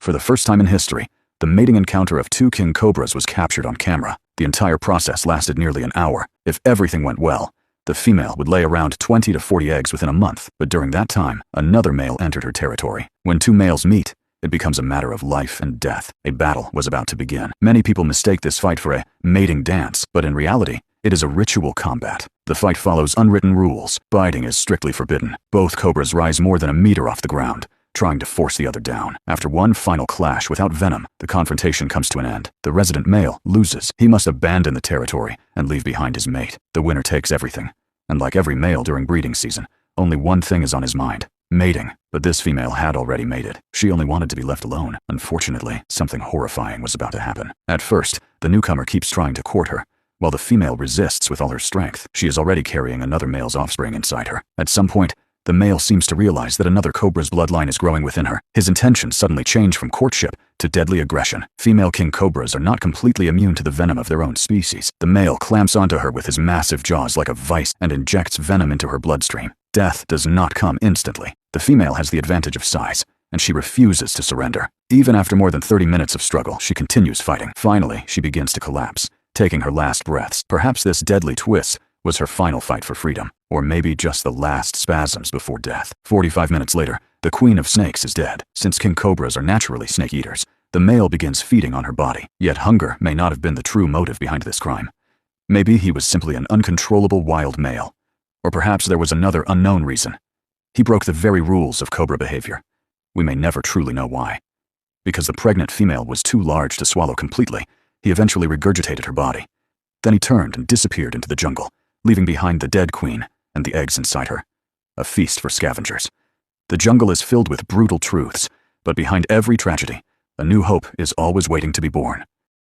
For the first time in history, the mating encounter of two king cobras was captured on camera. The entire process lasted nearly an hour. If everything went well, the female would lay around 20 to 40 eggs within a month, but during that time, another male entered her territory. When two males meet, it becomes a matter of life and death. A battle was about to begin. Many people mistake this fight for a mating dance, but in reality, it is a ritual combat. The fight follows unwritten rules. Biting is strictly forbidden. Both cobras rise more than a meter off the ground, trying to force the other down. After one final clash without venom, the confrontation comes to an end. The resident male loses. He must abandon the territory and leave behind his mate. The winner takes everything. And like every male during breeding season, only one thing is on his mind: mating. But this female had already mated. She only wanted to be left alone. Unfortunately, something horrifying was about to happen. At first, the newcomer keeps trying to court her, while the female resists with all her strength. She is already carrying another male's offspring inside her. At some point, the male seems to realize that another cobra's bloodline is growing within her. His intentions suddenly change from courtship to deadly aggression. Female king cobras are not completely immune to the venom of their own species. The male clamps onto her with his massive jaws like a vice and injects venom into her bloodstream. Death does not come instantly. The female has the advantage of size, and she refuses to surrender. Even after more than 30 minutes of struggle, she continues fighting. Finally, she begins to collapse, taking her last breaths. Perhaps this deadly twist was her final fight for freedom, or maybe just the last spasms before death. 45 minutes later, the queen of snakes is dead. Since king cobras are naturally snake eaters, the male begins feeding on her body. Yet hunger may not have been the true motive behind this crime. Maybe he was simply an uncontrollable wild male. Or perhaps there was another unknown reason. He broke the very rules of cobra behavior. We may never truly know why. Because the pregnant female was too large to swallow completely, he eventually regurgitated her body. Then he turned and disappeared into the jungle, leaving behind the dead queen and the eggs inside her. A feast for scavengers. The jungle is filled with brutal truths, but behind every tragedy, a new hope is always waiting to be born.